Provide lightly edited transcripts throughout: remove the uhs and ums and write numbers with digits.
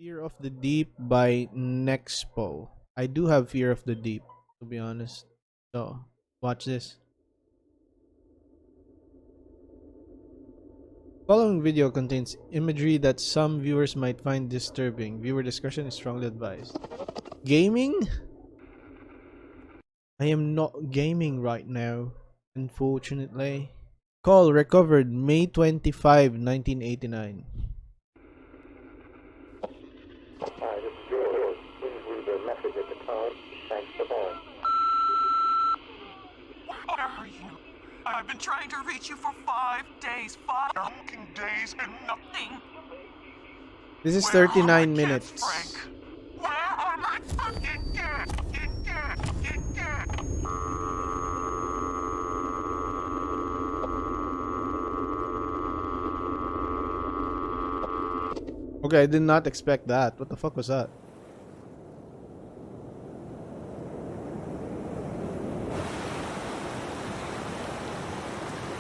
Fear of the Deep by Nexpo. I do have Fear of the Deep, to be honest. So, watch this. Following video contains imagery that some viewers might find disturbing. Viewer discretion is strongly advised. Gaming? I am not gaming right now, unfortunately. Call recovered May 25, 1989. Hi, this is George. Please leave a message at the tone. Thanks for calling. Where are you? I've been trying to reach you for 5 days. 5 fucking days and nothing. This is Where are 39 my kids, minutes. Frank? Where are my fucking kids? Fucking kids? Okay, I did not expect that. What the fuck was that?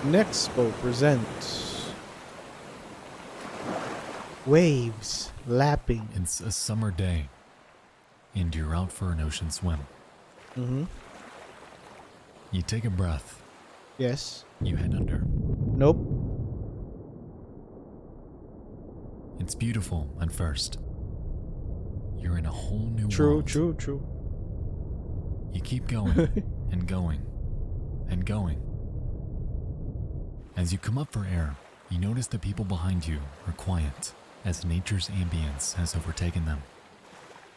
Nexpo presents Waves Lapping. It's a summer day, and you're out for an ocean swim. Mm-hmm. You take a breath, Yes. you head under. Nope. It's beautiful at first. You're in a whole new True, world. true. You keep going, and going, and going. As you come up for air, you notice the people behind you are quiet, as nature's ambience has overtaken them.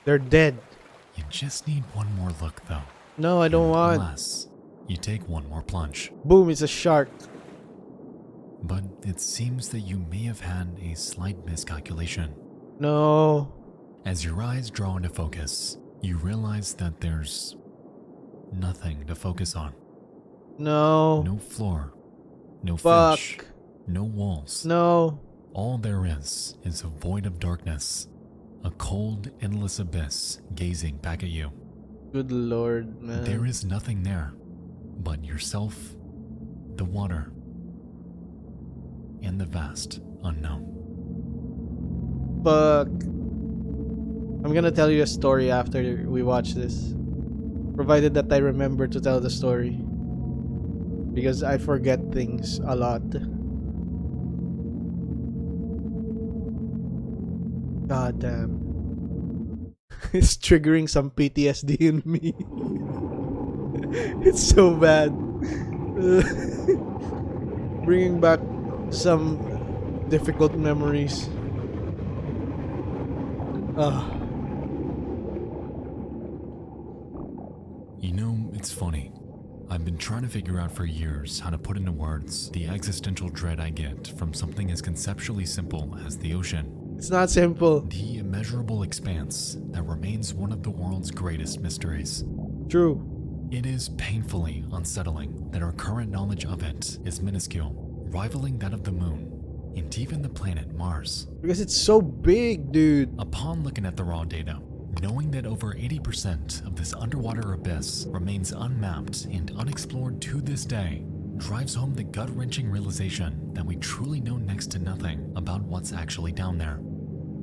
They're dead. You just need one more look, though. No, I don't want. Unless you take one more plunge. Boom, it's a shark. But it seems that you may have had a slight miscalculation. No. As your eyes draw into focus, you realize that there's nothing to focus on. No. No floor, no Fuck. fish, no walls. No. All there is a void of darkness, a cold, endless abyss gazing back at you. Good lord, man. There is nothing there but yourself, the water, and the vast unknown. Fuck. I'm gonna tell you a story after we watch this. Provided that I remember to tell the story. Because I forget things a lot. God damn. It's triggering some PTSD in me. It's so bad. Bringing back some difficult memories. You know, it's funny. I've been trying to figure out for years how to put into words the existential dread I get from something as conceptually simple as the ocean. It's not simple. The immeasurable expanse that remains one of the world's greatest mysteries. True. It is painfully unsettling that our current knowledge of it is minuscule, rivaling that of the moon, and even the planet Mars. Because it's so big, dude. Upon looking at the raw data, knowing that over 80% of this underwater abyss remains unmapped and unexplored to this day, drives home the gut-wrenching realization that we truly know next to nothing about what's actually down there.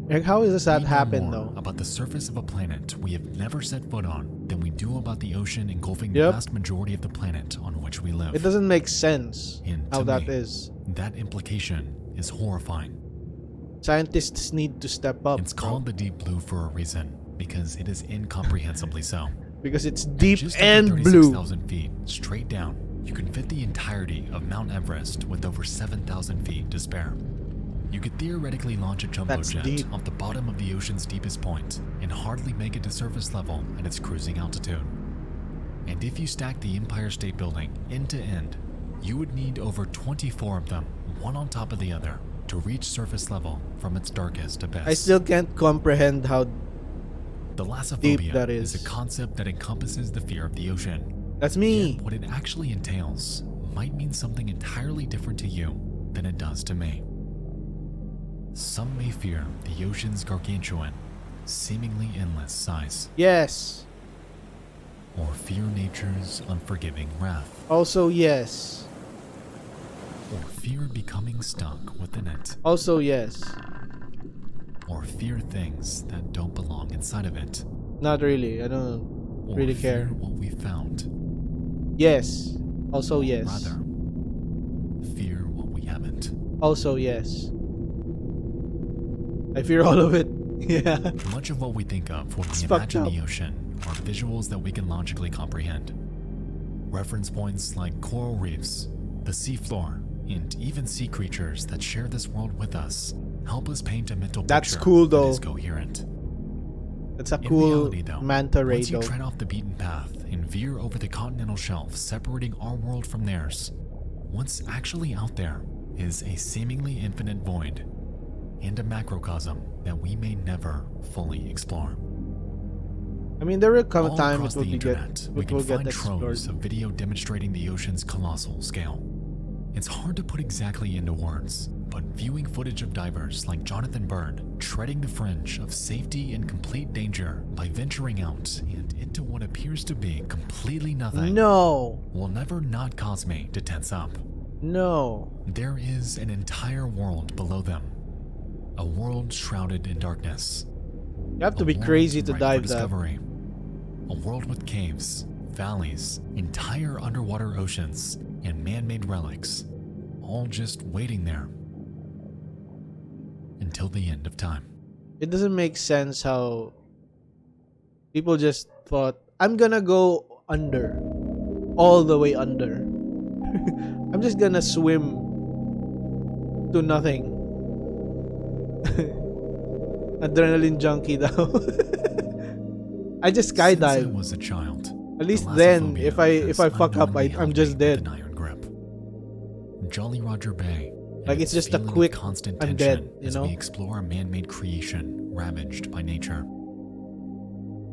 Like, how is this that We know happen, more though? about the surface of a planet we have never set foot on than we do about the ocean engulfing Yep. the vast majority of the planet on which we live. It doesn't make sense And how to that me, is. That implication is horrifying. Scientists need to step up. It's bro. called the deep blue for a reason, because it is incomprehensibly so. Because it's deep Just and over blue. 36,000 feet straight down, you can fit the entirety of Mount Everest with over 7,000 feet to spare. You could theoretically launch a jumbo That's jet deep. off the bottom of the ocean's deepest point and hardly make it to surface level at its cruising altitude. And if you stack the Empire State Building end to end, you would need over 24 of them, one on top of the other, to reach surface level from its darkest abyss. I still can't comprehend how Thalassophobia that is is. a concept that encompasses the fear of the ocean. that's me. Yet what it actually entails might mean something entirely different to you than it does to me. Some may fear the ocean's gargantuan, seemingly endless size, Yes. or fear nature's unforgiving wrath, Also yes. or fear becoming stuck within it. Also yes. or fear things that don't belong inside of it, Not really. I don't or really fear care. what we found. Yes. Also yes. Rather, fear what we haven't. Also yes. I fear all of it. Yeah. Much of what we think of when It's we fucked imagine up. the ocean are visuals that we can logically comprehend. Reference points like coral reefs, the seafloor, and even sea creatures that share this world with us help us paint a mental That's picture cool, that though. is coherent. That's a In cool reality, though, manta ray once you though. tread off the beaten path and veer over the continental shelf separating our world from theirs, what's actually out there is a seemingly infinite void and a macrocosm that we may never fully explore. I mean, there will come a All time across it will the be internet, we it can will get find explored. troves of video demonstrating the ocean's colossal scale. It's hard to put exactly into words, but viewing footage of divers like Jonathan Bird treading the fringe of safety and complete danger by venturing out and into what appears to be completely nothing No. will never not cause me to tense up. No. There is an entire world below them, a world shrouded in darkness. You have to A be world crazy to ripe dive for that. discovery. A world with caves, valleys, entire underwater oceans, and man-made relics, all just waiting there until the end of time. It doesn't make sense how people just thought, I'm gonna go under. All the way under. I'm just gonna swim to nothing. Adrenaline junkie though. I just Since I skydive. was a child, At least then, if I fuck up, I'm just dead. An iron grip. Jolly Roger Bay. and Like, it's its just a feeling of quick, constant I'm tension dead, you as know? we explore a man-made creation ravaged by nature.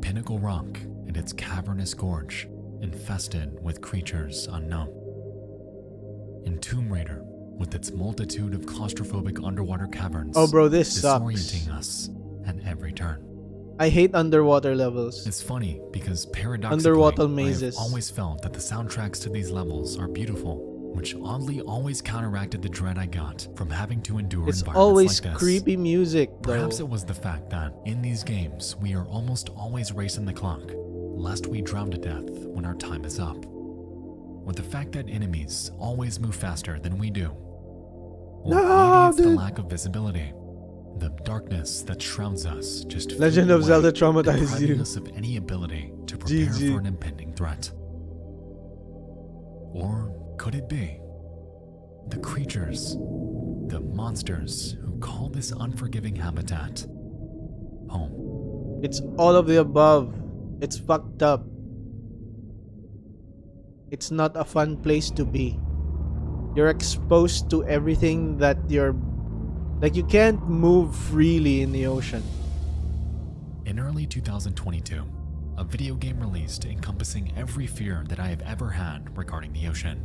Pinnacle Rock and its cavernous gorge, infested with creatures unknown. And Tomb Raider, with its multitude of claustrophobic underwater caverns, Oh bro, this sucks. disorienting us at every turn. I hate underwater levels. It's funny because paradoxically, Underwater I mazes. have always felt that the soundtracks to these levels are beautiful, which oddly always counteracted the dread I got from having to endure It's environments always like this. creepy music though. Perhaps it was the fact that in these games we are almost always racing the clock, lest we drown to death when our time is up. Or the fact that enemies always move faster than we do. Or No, maybe it's the dude. lack of visibility. The darkness that shrouds us just Legend fading of Zelda away, traumatized depriving you. us of any ability to prepare GG. for an impending threat. Or could it be the creatures, the monsters who call this unforgiving habitat home? It's all of the above. It's fucked up. It's not a fun place to be. You're exposed to everything that you're... Like, you can't move freely in the ocean. In early 2022, a video game released encompassing every fear that I have ever had regarding the ocean.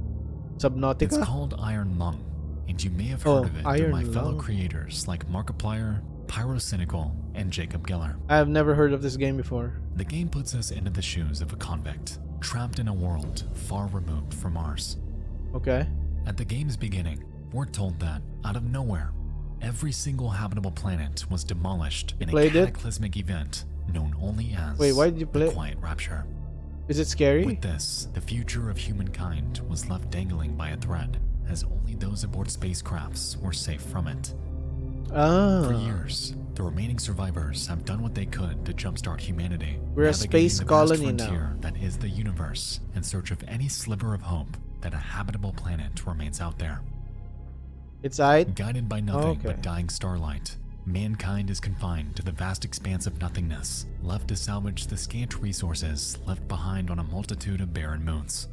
It's Subnautica? called Iron Lung, and you may have Oh, heard of it through Iron my fellow Lung. creators like Markiplier, Pyrocynical, and Jacob Geller. I have never heard of this game before. The game puts us into the shoes of a convict, trapped in a world far removed from ours. Okay. At the game's beginning, we're told that, out of nowhere, every single habitable planet was demolished in a played it? cataclysmic event known only as Wait, why did you play the it? Quiet Rapture. Is it scary? With this, the future of humankind was left dangling by a thread, as only those aboard spacecrafts were safe from it. For Ah. years, the remaining survivors have done what they could to jumpstart humanity. We're a navigating space the vast colony frontier now. that is the universe, in search of any sliver of hope that a habitable planet remains out there. It's aight? Guided by nothing okay. but dying starlight, mankind is confined to the vast expanse of nothingness, left to salvage the scant resources left behind on a multitude of barren moons.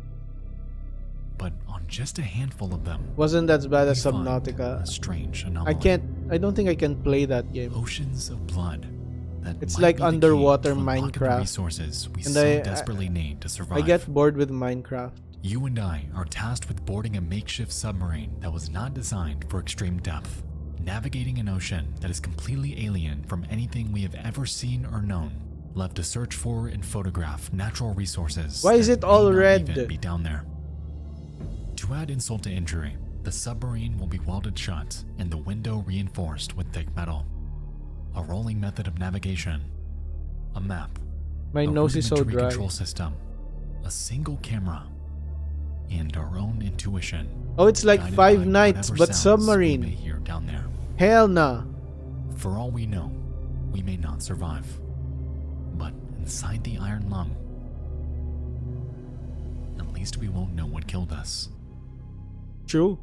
But on just a handful of them, Wasn't as bad we as find Subnautica. a strange anomaly. I don't think I can play that game. Oceans of blood. That It's might like be the key underwater to unlocking the Minecraft. resources we And so I- desperately need to survive. I get bored with Minecraft. You and I are tasked with boarding a makeshift submarine that was not designed for extreme depth, navigating an ocean that is completely alien from anything we have ever seen or known, left to search for and photograph natural resources. Why is that it all may not red? even be down there. To add insult to injury, the submarine will be welded shut and the window reinforced with thick metal. a rolling method of navigation, a map, My a nose is so rudimentary dry. control system, a single camera, and our own intuition. Oh, it's like guided Five by Nights, whatever but sounds we may submarine. hear down there. Hell nah. For all we know, we may not survive. But inside the iron lung, at least we won't know what killed us. True.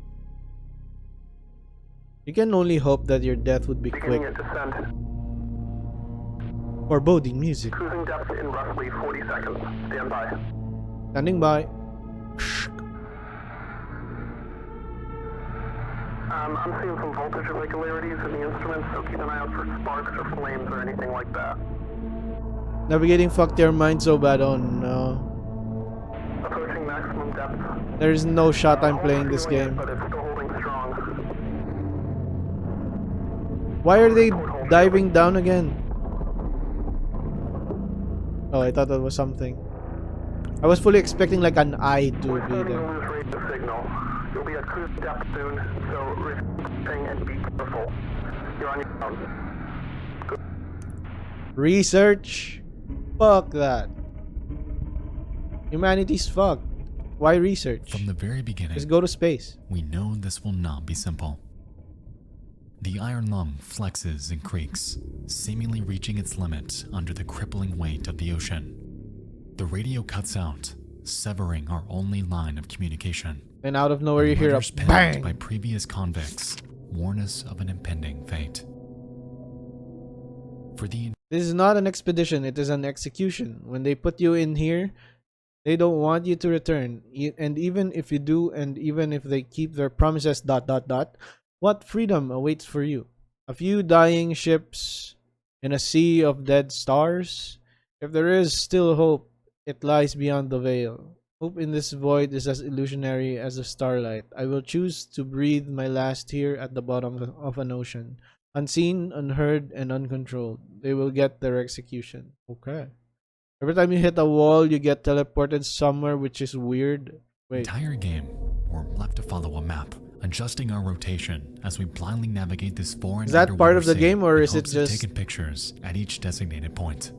You can only hope that your death would be quick. Beginning at descent. Foreboding music. Cruising depth in roughly 40 seconds. Stand by. Standing by. I'm seeing some voltage irregularities in the instruments, so keep an eye out for sparks or flames or anything like that. Navigating fucked your mind so bad. Oh no. Approaching maximum depth. There's no shot I'm playing this Almost game. feeling it, but it's still holding strong. Why are they diving down again? Oh, I thought that was something. I was fully expecting like an eye to We're be starting to there. lose radio signal. You'll be at cruise depth soon, so refreshing and be careful. You're on your own. Research? Fuck that. Humanity's fucked. Why research? From the very beginning, Just go to space. we know this will not be simple. The iron lung flexes and creaks, seemingly reaching its limit under the crippling weight of the ocean. The radio cuts out, severing our only line of communication. And out of nowhere you hear a Letters penned by bang. previous convicts warn us of an impending fate. For the This is not an expedition, it is an execution. When they put you in here, they don't want you to return. And even if you do, and even if they keep their promises, ... what freedom awaits for you? A few dying ships in a sea of dead stars? If there is still hope, it lies beyond the veil. Hope in this void is as illusionary as the starlight. I will choose to breathe my last here at the bottom of an ocean. Unseen, unheard, and uncontrolled. They will get their execution. Okay. Every time you hit a wall, you get teleported somewhere, which is weird. Wait. entire game, we're left to follow a map, adjusting our rotation as we blindly navigate this foreign Is that part underwater of the sea game, or in is it hopes of just taking pictures at each designated point?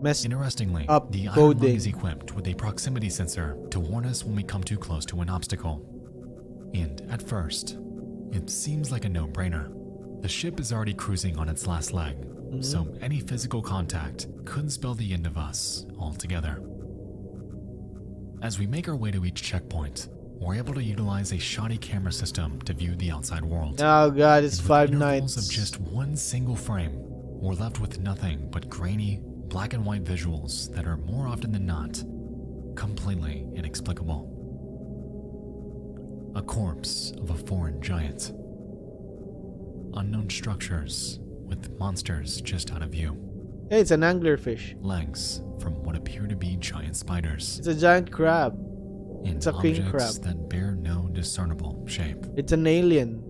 messed Interestingly, up the iron lung coding? is equipped with a proximity sensor to warn us when we come too close to an obstacle. And at first, it seems like a no-brainer. The ship is already cruising on its last leg, so any physical contact could spell the end of us altogether. As we make our way to each checkpoint, we're able to utilize a shoddy camera system to view the outside world. Oh god, it's And with Five intervals Nights. of just one single frame, we're left with nothing but grainy, black and white visuals that are more often than not completely inexplicable. A corpse of a foreign giant. Unknown structures with monsters just out of view. Hey, it's an anglerfish. Legs from what appear to be giant spiders. It's a giant crab. And it's a king objects crab. that bear no discernible shape. It's an alien.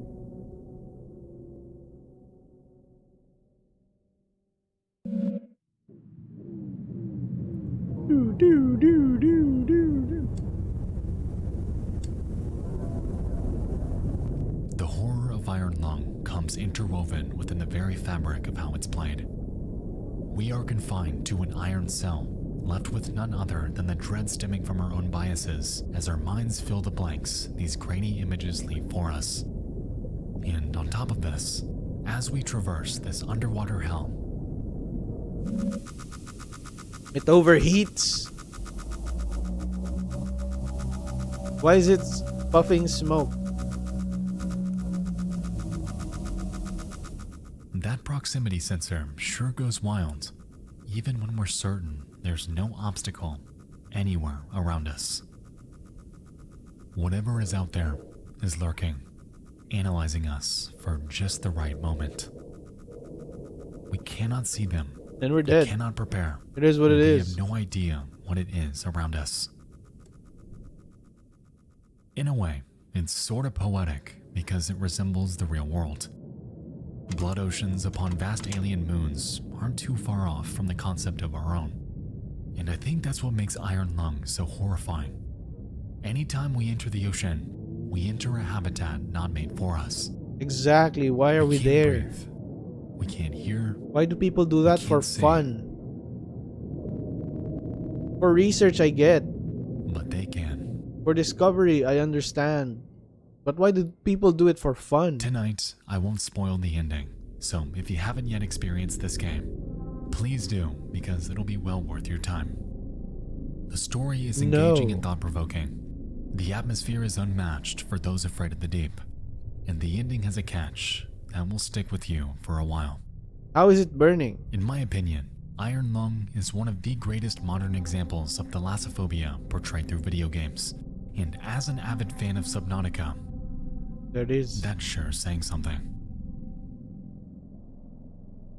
The horror of Iron Lung comes interwoven within the very fabric of how it's played. We are confined to an iron cell, left with none other than the dread stemming from our own biases as our minds fill the blanks these grainy images leave for us. And on top of this, as we traverse this underwater hell, It overheats. Why is it puffing smoke? that proximity sensor sure goes wild, even when we're certain there's no obstacle anywhere around us. Whatever is out there is lurking, analyzing us for just the right moment. We cannot see them. Then we're We dead. cannot prepare. It is what it We is. have no idea what it is around us. In a way, it's sort of poetic because it resembles the real world. Blood oceans upon vast alien moons aren't too far off from the concept of our own. And I think that's what makes Iron Lung so horrifying. Anytime we enter the ocean, we enter a habitat not made for us. Exactly. Why are we can't there? breathe. We can't hear. Why do people do that for can't see. fun? For research, I get. But they can. For discovery, I understand. But why do people do it for fun? Tonight, I won't spoil the ending. So if you haven't yet experienced this game, please do, because it'll be well worth your time. The story is engaging and thought-provoking. The atmosphere is unmatched for those afraid of the deep. And the ending has a catch that will stick with you for a while. How is it burning? In my opinion, Iron Lung is one of the greatest modern examples of thalassophobia portrayed through video games. And as an avid fan of Subnautica, There it is. that's sure saying something.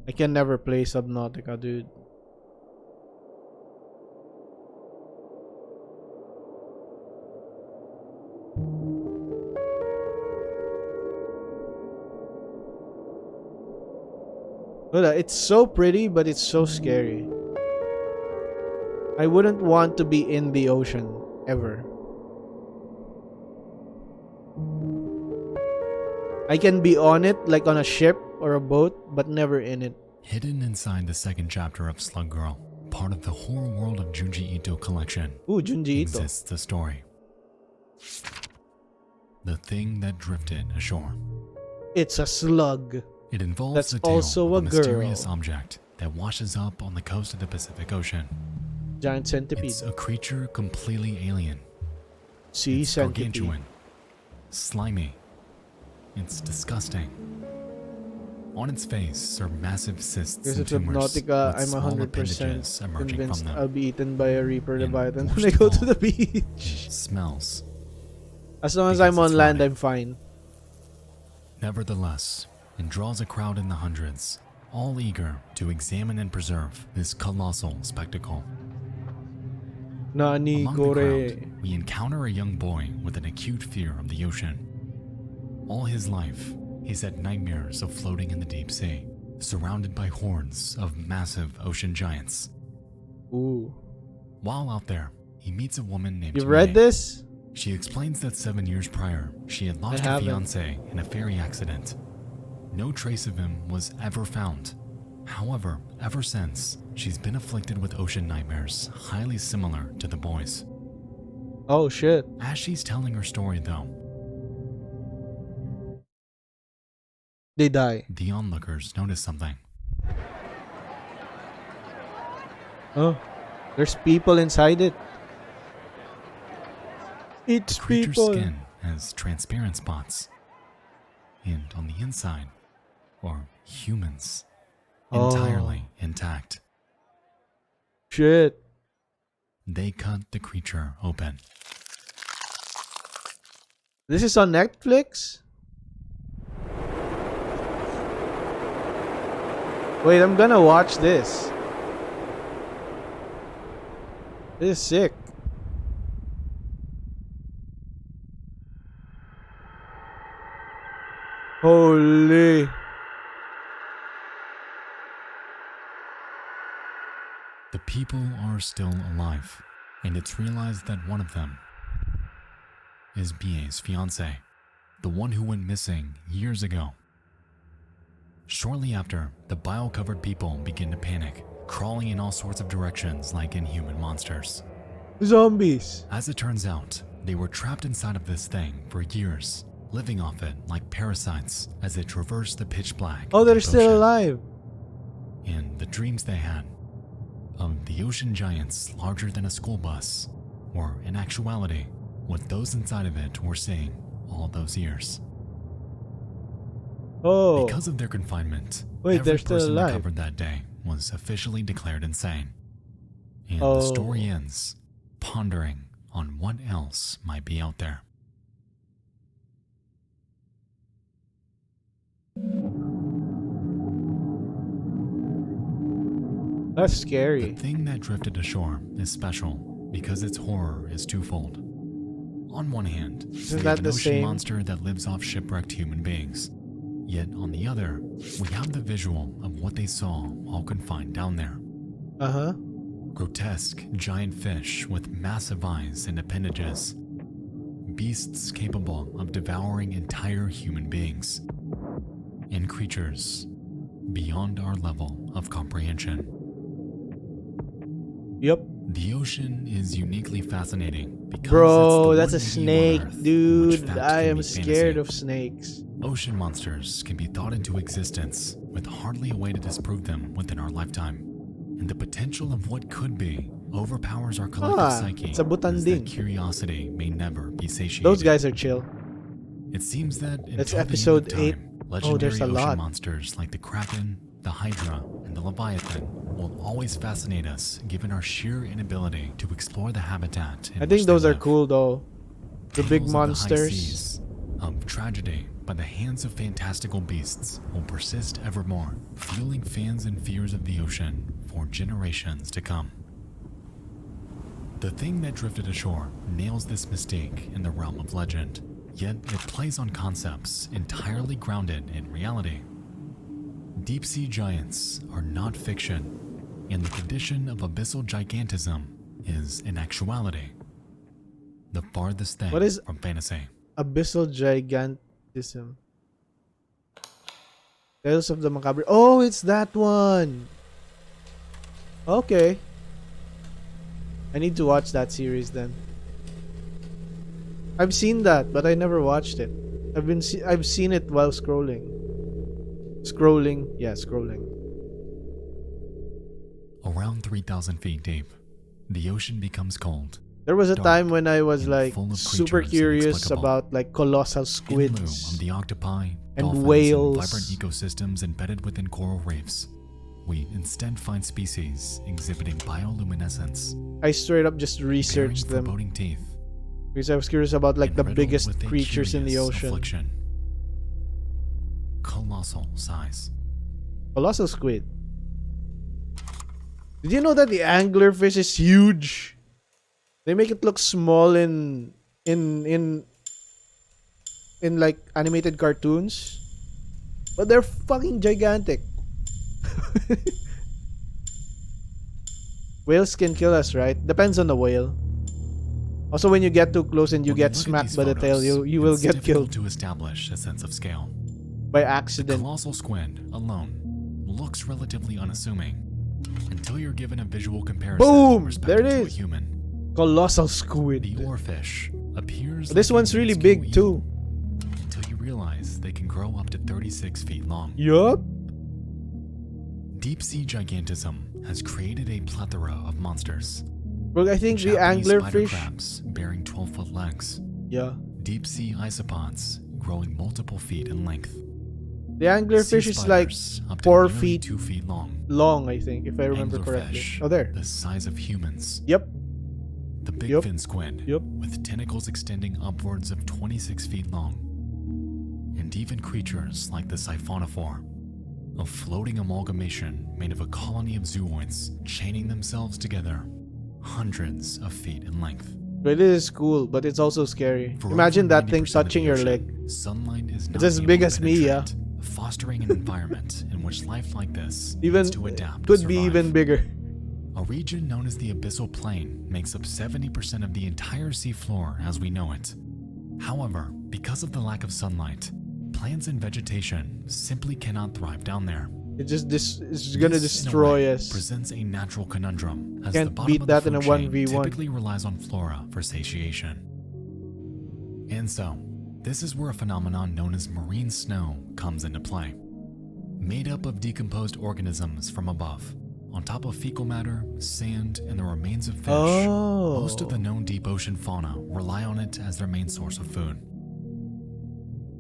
I can never play Subnautica, dude. But it's so pretty, but it's so scary. I wouldn't want to be in the ocean ever. I can be on it, like on a ship or a boat, but never in it. Hidden inside the second chapter of Slug Girl, part of the horror world of Junji Ito collection, Ooh, Junji Ito. exists a story. The Thing That Drifted Ashore. It's a slug. It involves That's the tale also of a a mysterious girl. object that washes up on the coast of the Pacific Ocean. Giant centipede. It's a creature completely alien. Sea It's centipede. gargantuan, slimy. It's disgusting. On its face are massive cysts Because and of tumors Subnautica, with I'm small 100% appendages emerging from convinced them. I'll be eaten by a Reaper And Leviathan when worst I go of to all, the beach. Smells. As long as because I'm on it's land, rotting. I'm fine. Nevertheless, it draws a crowd in the hundreds, all eager to examine and preserve this colossal spectacle. Nani Among the gore. crowd, we encounter a young boy with an acute fear of the ocean. All his life, he's had nightmares of floating in the deep sea, surrounded by hordes of massive ocean giants. Ooh. While out there, he meets a woman named You've read Mie. this? She explains that 7 years prior, she had lost I her haven't. fiance in a ferry accident. No trace of him was ever found. However, ever since, she's been afflicted with ocean nightmares highly similar to the boys. Oh shit. As she's telling her story though, They die. the onlookers notice something. Oh. There's people inside it. It's The creature's people. skin has transparent spots. And on the inside are humans, Oh. entirely intact. Shit. They cut the creature open. This is on Netflix? Wait, I'm gonna watch this. This is sick. Holy. The people are still alive, and it's realized that one of them is Bie's fiance, the one who went missing years ago. Shortly after, the bile-covered people begin to panic, crawling in all sorts of directions like inhuman monsters. Zombies. As it turns out, they were trapped inside of this thing for years, living off it like parasites as they traverse the pitch black. Oh, they're deep still ocean. alive. And the dreams they had of the ocean giants larger than a school bus were, in actuality, what those inside of it were seeing all those years. Oh. Because of their confinement, Wait, every they're still person alive. recovered that day was officially declared insane. And Oh. the story ends pondering on what else might be out there. That's The scary. Thing That Drifted Ashore is special because its horror is twofold. On one hand, Isn't we that have an the ocean same? monster that lives off shipwrecked human beings. Yet on the other, we have the visual of what they saw all confined down there. Uh-huh. Grotesque giant fish with massive eyes and appendages. Beasts capable of devouring entire human beings. And creatures beyond our level of comprehension. Yep. The ocean is uniquely fascinating because Bro, it's that's the a one snake, medium on Earth in which dude. fact I can am be scared fantasy. of snakes. Ocean monsters can be thought into existence with hardly a way to disprove them within our lifetime. And the potential of what could be overpowers our collective psyche it's a as that butanding. curiosity may never be satiated. Those guys are chill. It seems that That's until episode the end of 8. time, Oh, legendary there's a ocean lot. monsters like the Kraken, the Hydra, and the Leviathan will always fascinate us given our sheer inability to explore the habitat in I which think those they are live. cool though. The big Tales of the high monsters. seas, of tragedy by the hands of fantastical beasts will persist evermore, fueling fans and fears of the ocean for generations to come. The thing that drifted ashore nails this mystique in the realm of legend, yet it plays on concepts entirely grounded in reality. Deep-sea giants are not fiction, and the condition of abyssal gigantism is an actuality. The farthest thing What is- from fantasy. Abyssal gigantism. Tales of the Macabre. Oh, it's that one. Okay. I need to watch that series then. I've seen that, but I never watched it. I've seen it while scrolling. Scrolling. Around 3,000 feet deep, the ocean becomes cold. There was a Dark time when I was and like full of super creatures curious inexplicable. about like colossal In lieu squids. of the octopi, and dolphins, whales. and vibrant ecosystems embedded within coral reefs, we instead find species exhibiting bioluminescence, I straight up just bearing researched them foreboding teeth, because I was curious about like and the riddled biggest with a creatures in the curious ocean. affliction. Colossal size. Colossal squid. Did you know that the anglerfish is huge? They make it look small in like animated cartoons, but they're fucking gigantic. Whales can kill us, right? Depends on the whale. Also, when you get too close and you When get look at smacked these by the tail, photos, you will it's get difficult killed to establish a sense of scale. by The accident. colossal squid alone looks relatively unassuming until you're given a visual comparison Boom! with respect There it to a is. human. Colossal The squid. oarfish appears This like a one's really minuscule big too. eel until you realize they can grow up to 36 feet long. Yup. Deep-sea gigantism has created a plethora of monsters. Bro, I think the Japanese spider anglerfish. crabs bearing 12-foot legs. Yeah. Deep-sea isopods growing multiple feet in length. The anglerfish Sea is like spiders up to 4 nearly feet 2 feet long. long, I think, if I remember correctly. Anglerfish, Oh, there. the size of humans. Yep. The big Yup. fin squid, Yup. with tentacles extending upwards of 26 feet long. And even creatures like the siphonophore, a floating amalgamation made of a colony of zooids chaining themselves together hundreds of feet in length. But it is cool, but it's also scary. For Imagine over that thing 90% of touching the your ocean, leg. Sunlight is not as able big to as me, yeah. penetrate, fostering an environment in which life like this Even needs to adapt could to be survive. even bigger. A region known as the Abyssal Plain makes up 70% of the entire seafloor as we know it. However, because of the lack of sunlight, plants and vegetation simply cannot thrive down there. It just it's gonna This, in a destroy way, us. presents a natural conundrum, as Can't the bottom beat of the that in food a chain 1v1. typically relies on flora for satiation. And so, this is where a phenomenon known as marine snow comes into play. Made up of decomposed organisms from above, on top of fecal matter, sand, and the remains of fish, Oh. most of the known deep ocean fauna rely on it as their main source of food.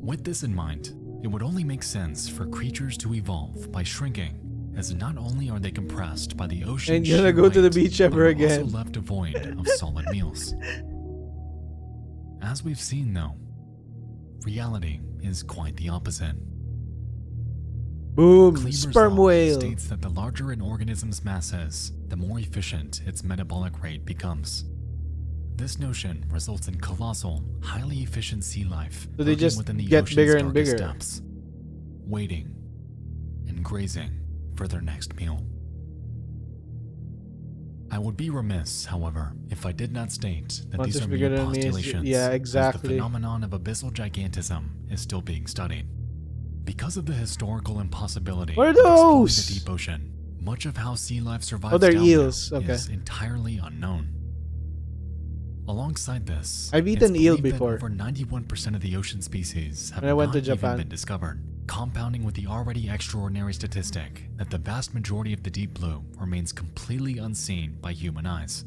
With this in mind, it would only make sense for creatures to evolve by shrinking, as not only are they compressed by the ocean Ain't gonna go to the weight, beach but ever are again. also left devoid of solid meals. As we've seen though, reality is quite the opposite. Boom! Kleber's Sperm law whale. states that the larger an organism's mass is, the more efficient its metabolic rate becomes. This notion results in colossal, highly efficient sea life So they lurking just within the get ocean's bigger and darkest bigger. depths, waiting and grazing for their next meal. I would be remiss, however, if I did not state that Monsters these are bigger mere than me is- postulations, yeah, as exactly. the phenomenon of abyssal gigantism is still being studied. Because of the historical impossibility What are of exploring those? the deep ocean, much of how sea life survives Oh, they're down eels. there Okay. is entirely unknown. Alongside this, I've it's eaten eel believed before. that over 91% of the ocean species have When I went not to even Japan. been discovered, compounding with the already extraordinary statistic that the vast majority of the deep blue remains completely unseen by human eyes.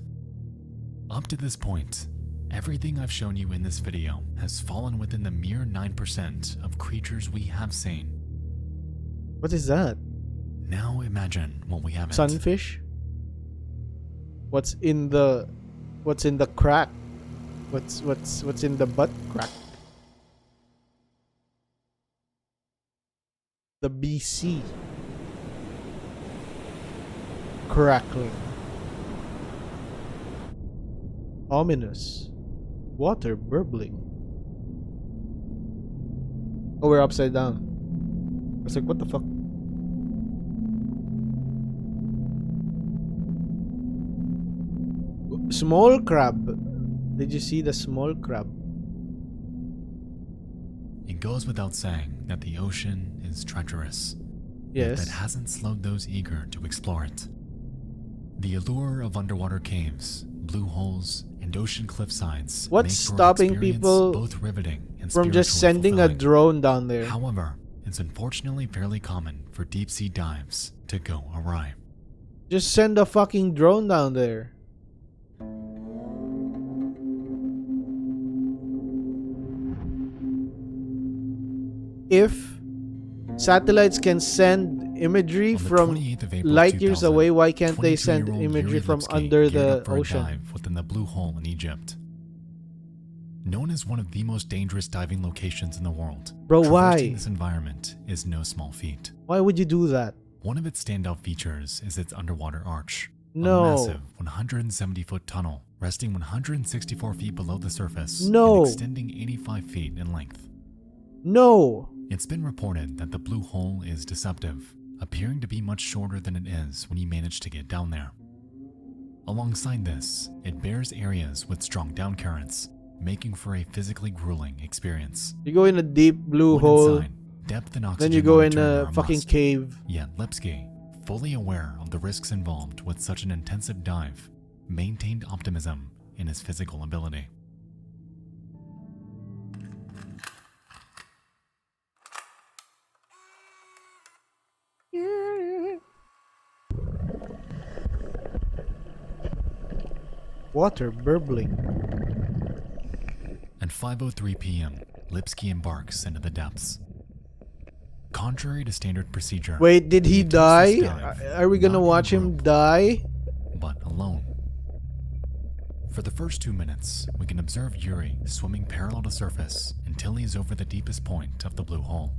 Up to this point, everything I've shown you in this video has fallen within the mere 9% of creatures we have seen. What is that? Now imagine what we haven't. Sunfish? What's in the crack? What's in the butt crack? The BC. Crackling. Ominous. Water burbling. Oh, we're upside down. I was like, what the fuck? Small crab. Did you see the small crab? It goes without saying that the ocean is treacherous. Yet Yes. that hasn't slowed those eager to explore it. The allure of underwater caves, blue holes, and ocean cliff sides What's makes for an stopping experience people both riveting and from just spiritually sending a fulfilling. drone down there? However, it's unfortunately fairly common for deep sea dives to go awry. Just send a fucking drone down there. If satellites can send imagery On the from 28th of April light years 2000, away, why can't they send 22-year-old imagery Yuri from Lipsky under geared the up for a ocean? dive within the Blue Hole in Egypt. Known as one of the most dangerous diving locations in the world, Bro, traversing why? this environment is no small feat. Why would you do that? One of its standout features is its underwater arch. No. A massive 170-foot tunnel resting 164 feet below the surface No. and extending 85 feet in length. No. It's been reported that the Blue Hole is deceptive, appearing to be much shorter than it is when you manage to get down there. Alongside this, it bears areas with strong down currents, making for a physically grueling experience. You go in a deep blue When hole, inside, depth and oxygen then you go in monitoring a are fucking must. cave. Yet Lipsky, fully aware of the risks involved with such an intensive dive, maintained optimism in his physical ability. Water burbling. At 5:03 p.m., Lipsky embarks into the depths. Contrary to standard procedure, Wait, did he attempts die? this dive Are we gonna not in a watch him group, die? but alone. For the first 2 minutes, we can observe Yuri swimming parallel to surface until he's over the deepest point of the blue hole.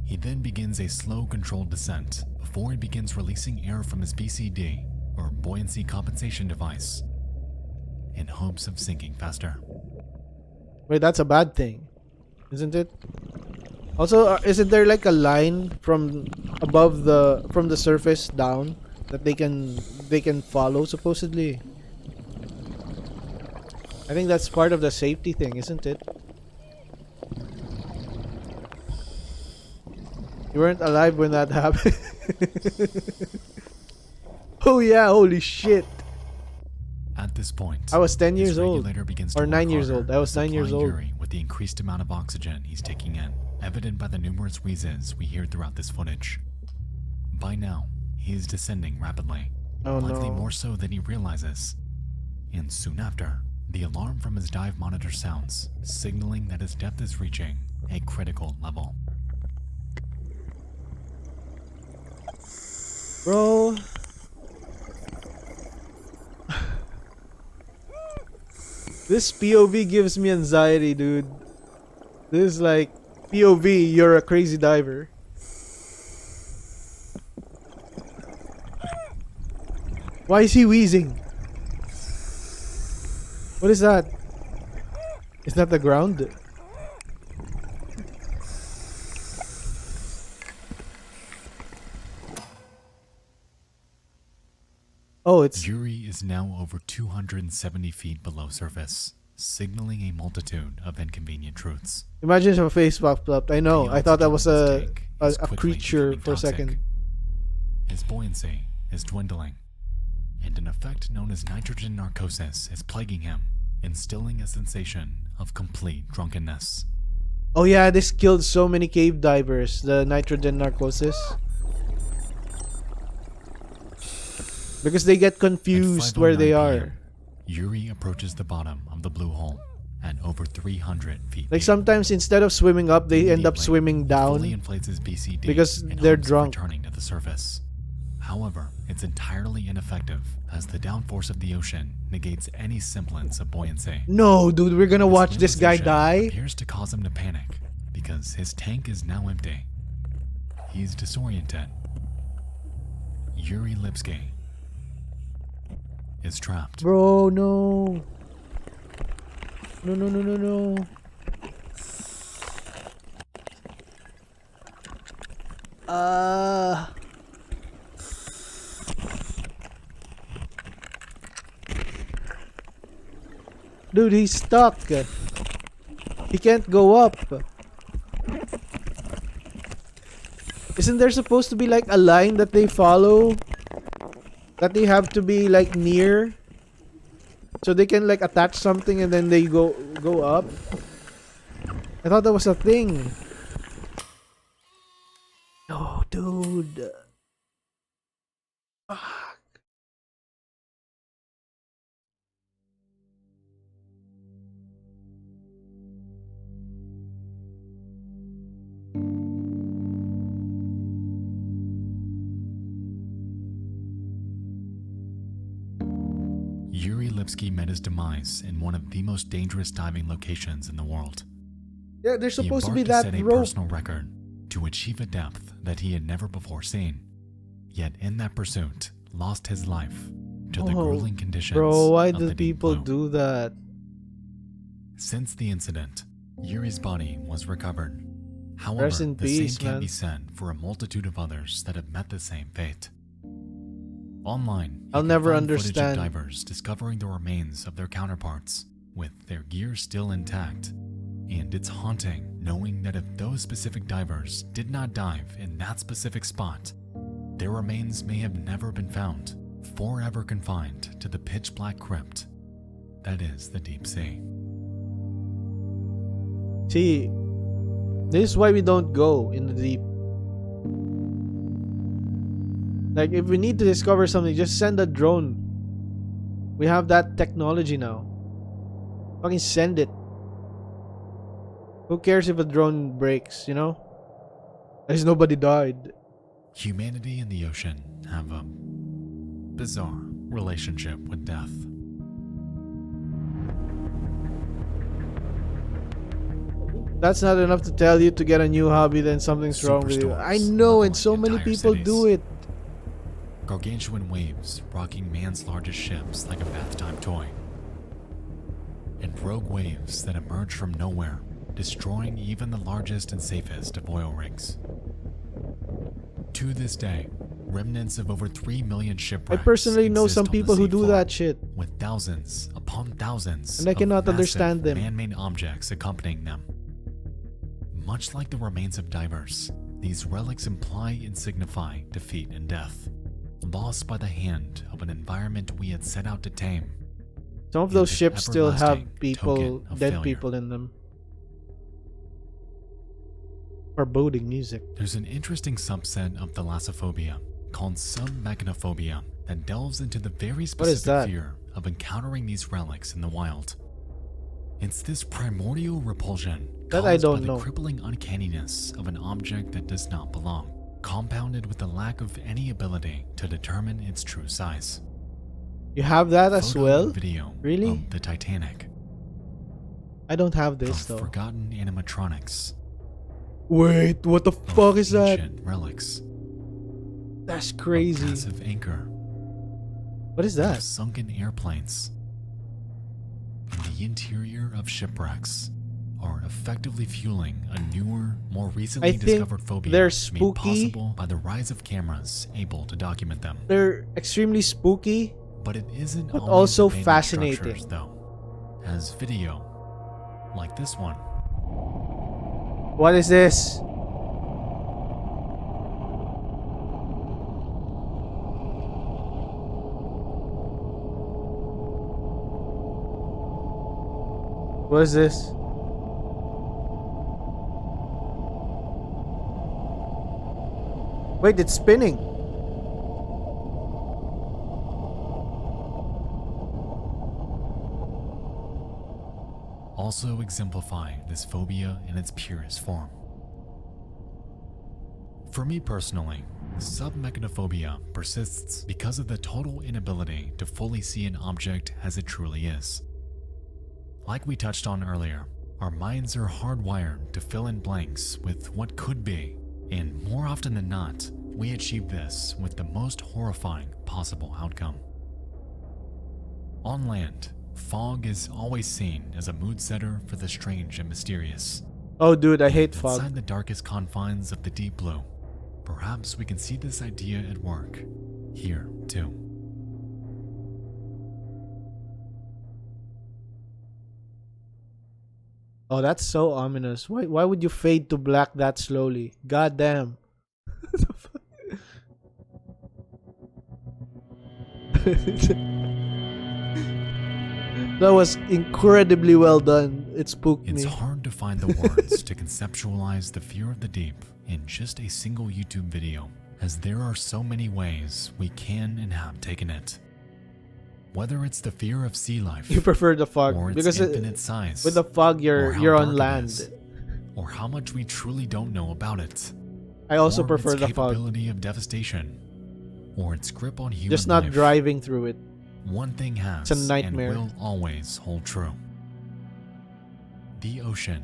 He then begins a slow, controlled descent before he begins releasing air from his BCD, or buoyancy compensation device, in hopes of sinking faster. Wait, that's a bad thing, isn't it? Also, isn't there like a line from the surface down that they can follow supposedly? I think that's part of the safety thing, isn't it? You weren't alive when that happened. Oh yeah, holy shit. At this point, I was 10 his years old. regulator begins Or to 9 work years harder old. I was to 9 years supply old. Yuri with the increased amount of oxygen he's taking in, evident by the numerous wheezes we hear throughout this footage. By now, he is descending rapidly, Oh likely no. more so than he realizes. And soon after, the alarm from his dive monitor sounds, signaling that his depth is reaching a critical level. Bro. This POV gives me anxiety, dude. This is like POV, you're a crazy diver. Why is he wheezing? What is that? Is that the ground? Oh, it's Yuri is now over 270 feet below surface, signaling a multitude of inconvenient truths. Imagine if a face popped up. I know. The I thought that was oxygen in his tank a is quickly creature becoming for a toxic. second. His buoyancy is dwindling, and an effect known as nitrogen narcosis is plaguing him, instilling a sensation of complete drunkenness. Oh yeah, this killed so many cave divers. The nitrogen narcosis. Because they get confused where they 5:09 are. PM, Yuri approaches the bottom of the blue hole at over 300 feet. Like deep. sometimes instead of swimming up, they end up Immediately, swimming he fully down. inflates his BCD because in they're hopes of drunk. returning to the surface. However, it's entirely ineffective as the downforce of the ocean negates any semblance of buoyancy. No, dude, we're gonna watch this guy realization die. Appears to cause him to panic because his tank is now empty. He's disoriented. Yuri Lipsky is trapped. Bro, no. No, no, no, no, no. Dude, he's stuck. He can't go up. Isn't there supposed to be like a line that they follow? That they have to be like near? So they can like attach something and then they go up? I thought that was a thing. No, dude. Fuck. Yuri Lipsky met his demise in one of the most dangerous diving locations in the world. Yeah, there's He supposed to be embarked that to set a rope. personal record to achieve a depth that he had never before seen. Yet in that pursuit, lost his life to the grueling conditions Bro, why of do the deep people blue. do that? Since the incident, Yuri's body was recovered. However, Rest in the peace, same can't man. be said for a multitude of others that have met the same fate. Online, you I'll can never find footage understand. of divers discovering the remains of their counterparts with their gear still intact. And it's haunting knowing that if those specific divers did not dive in that specific spot, their remains may have never been found, forever confined to the pitch black crypt that is the deep sea. See, this is why we don't go in the deep. Like, if we need to discover something, just send a drone. We have that technology now. Fucking send it. Who cares if a drone breaks, you know? At least nobody died. Humanity and the ocean have a bizarre relationship with death. That's not enough to tell you to get a new hobby, then something's wrong with you. I know, and so many people do it. Gargantuan waves rocking man's largest ships like a bath-time toy. And rogue waves that emerge from nowhere, destroying even the largest and safest of oil rigs. To this day, remnants of over 3 million I shipwrecks personally know exist some on the people who do seafloor, that shit. with thousands upon thousands And I of cannot massive understand them. man-made objects accompanying them. Much like the remains of divers, these relics imply and signify defeat and death, lost by the hand of an environment we had set out to tame. Some of and those an ships still have everlasting people, token of dead failure. people in them. Foreboding music. There's an interesting subset of thalassophobia called submechanophobia that delves into the very What is specific that? fear of encountering these relics in the wild. It's this primordial repulsion That caused I don't by the know. crippling uncanniness of an object that does not belong, compounded with the lack of any ability to determine its true size. You have that as Photo well? and video Really? of the Titanic I don't have this from though. forgotten animatronics, Wait, what the of fuck is that? ancient relics, That's of crazy. massive anchor, What is of that? sunken airplanes, and the interior of shipwrecks are effectively fueling a newer, more recently I think discovered phobia they're made spooky. possible by the rise of cameras able to document them. They're extremely spooky. But it isn't But always also abandoned fascinating. structures, though. has video, like this one. What is this? What is this? Wait, it's spinning. Also exemplify this phobia in its purest form. For me personally, submechanophobia persists because of the total inability to fully see an object as it truly is. Like we touched on earlier, our minds are hardwired to fill in blanks with what could be, and more often than not, we achieve this with the most horrifying possible outcome. On land, fog is always seen as a mood setter for the strange and mysterious. Oh dude, I hate fog. Inside the darkest confines of the deep blue, perhaps we can see this idea at work here too. Oh, that's so ominous. Why would you fade to black that slowly? God damn. That was incredibly well done. It spooked It's me. hard to find the words to conceptualize the fear of the deep in just a single YouTube video, as there are so many ways we can and have taken it. Whether it's the fear of sea life, You prefer the fog or its because infinite size, with the fog or how you're on dark it land. is, or how much we truly don't know about it, I also or prefer its the fog. capability of devastation, or its grip on human Just not life. driving through it. One thing has It's a nightmare. and will always hold true. The ocean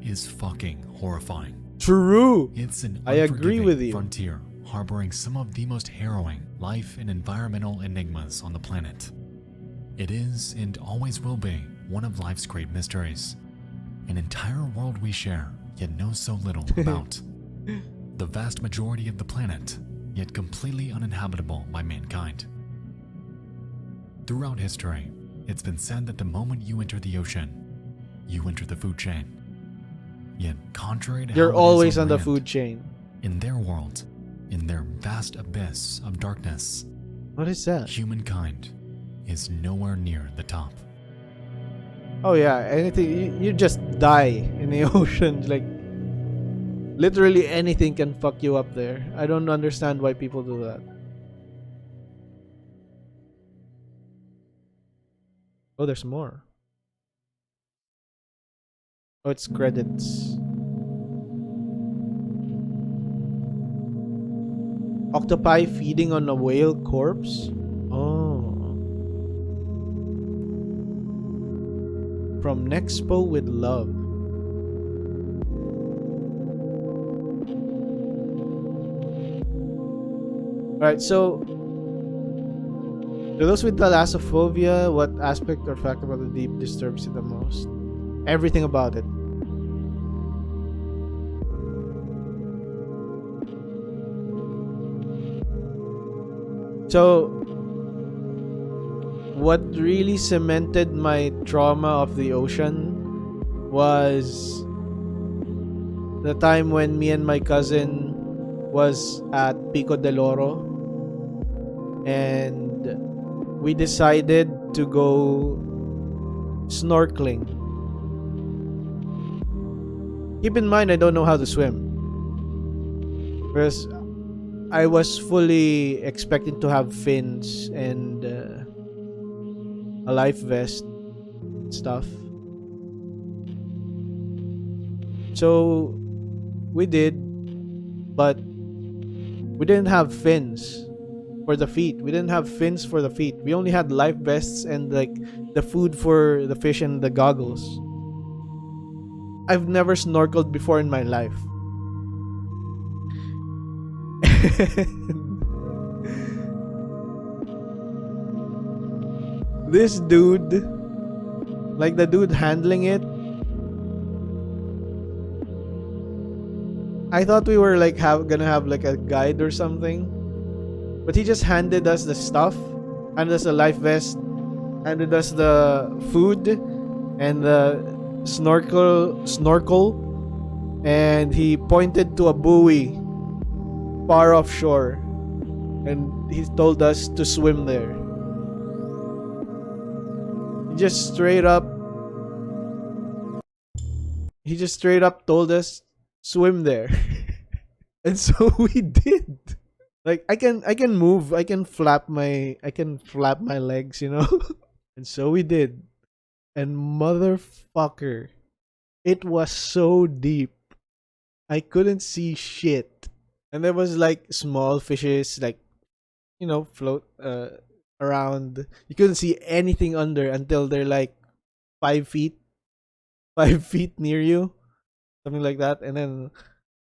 is fucking horrifying. True. It's an I agree unforgiving with you. frontier harboring some of the most harrowing life and environmental enigmas on the planet. It is and always will be one of life's great mysteries. An entire world we share, yet know so little about. The vast majority of the planet, yet completely uninhabitable by mankind. Throughout history, it's been said that the moment you enter the ocean, you enter the food chain. Yet, contrary to You're how it is always on the land, food chain. in their world, in their vast abyss of darkness, What is that? humankind is nowhere near the top. Oh yeah, anything you just die in the ocean. Like literally anything can fuck you up there. I don't understand why people do that. Oh, there's more. Oh, it's credits. Octopi feeding on a whale corpse? Oh. From Nexpo with love. Alright, so to those with thalassophobia, what aspect or fact about the deep disturbs you the most? Everything about it. So, what really cemented my trauma of the ocean was the time when me and my cousin was at Pico del Oro and we decided to go snorkeling. Keep in mind, I don't know how to swim. Because I was fully expecting to have fins and a life vest stuff. So we did, but we didn't have fins for the feet. We didn't have fins for the feet. We only had life vests and like the food for the fish and the goggles. I've never snorkeled before in my life. This dude, like the dude handling it, I thought we were like gonna have like a guide or something, but he just handed us the stuff, handed us a life vest, handed us the food, and the snorkel, and he pointed to a buoy far offshore, and he told us to swim there. He just straight up he just straight up told us swim there. And so we did. Like I can move, I can flap my legs, you know? And so we did. And motherfucker, it was so deep. I couldn't see shit. And there was like small fishes, like, float around. You couldn't see anything under until they're like 5 feet, 5 feet near you, something like that. And then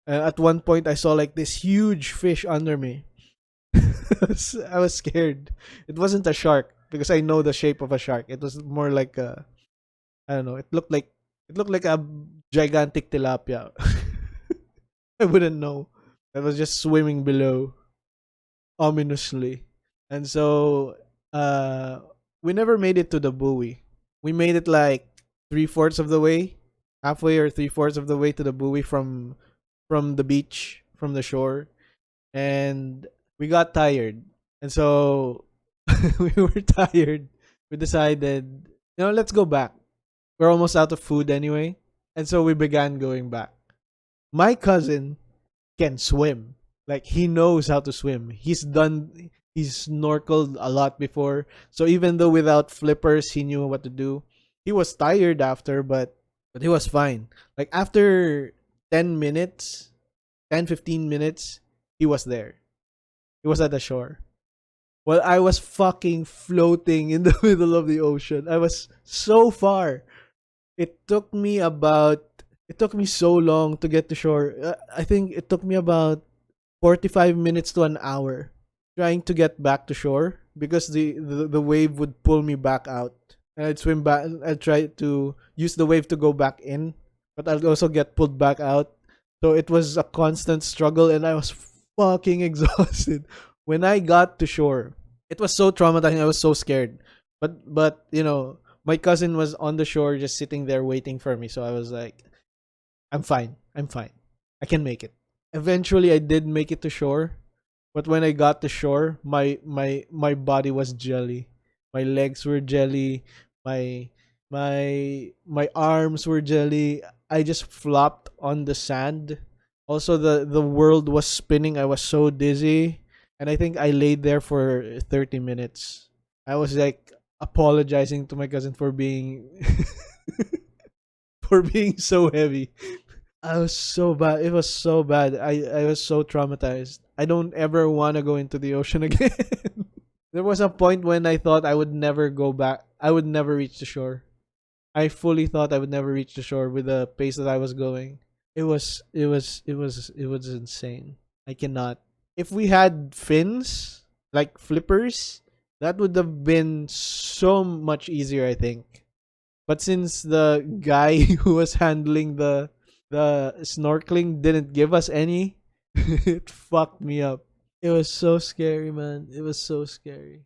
at one point, I saw like this huge fish under me. I was scared. It wasn't a shark because I know the shape of a shark. It was more like a, I don't know. It looked like a gigantic tilapia. I wouldn't know. It was just swimming below ominously. And so we never made it to the buoy. We made it like three-fourths of the way, halfway or three-fourths of the way to the buoy from the beach, from the shore, and we got tired. And so we were tired. We decided, let's go back. We're almost out of food anyway. And so we began going back. My cousin can swim. Like, he knows how to swim. He's snorkeled a lot before. So even though without flippers, he knew what to do. He was tired after, but he was fine. Like, after 10 minutes, 15 minutes, he was there. He was at the shore. Well, I was fucking floating in the middle of the ocean. I was so far. It took me so long to get to shore. I think it took me about 45 minutes to an hour trying to get back to shore because the wave would pull me back out. And I'd swim back. I'd try to use the wave to go back in, but I'd also get pulled back out. So it was a constant struggle, and I was fucking exhausted. When I got to shore, it was so traumatizing. I was so scared. But my cousin was on the shore just sitting there waiting for me. So I was like, I'm fine. I can make it. Eventually I did make it to shore. But when I got to shore, my body was jelly. My legs were jelly. My arms were jelly. I just flopped on the sand. Also, the world was spinning. I was so dizzy. And I think I laid there for 30 minutes. I was like apologizing to my cousin for being for being so heavy. I was so bad. It was so bad. I was so traumatized. I don't ever want to go into the ocean again. There was a point when I thought I would never go back. I would never reach the shore. I fully thought I would never reach the shore with the pace that I was going. It was insane. I cannot. If we had fins, like flippers, that would have been so much easier, I think. But since the guy who was handling the snorkeling didn't give us any, it fucked me up. It was so scary, man. It was so scary.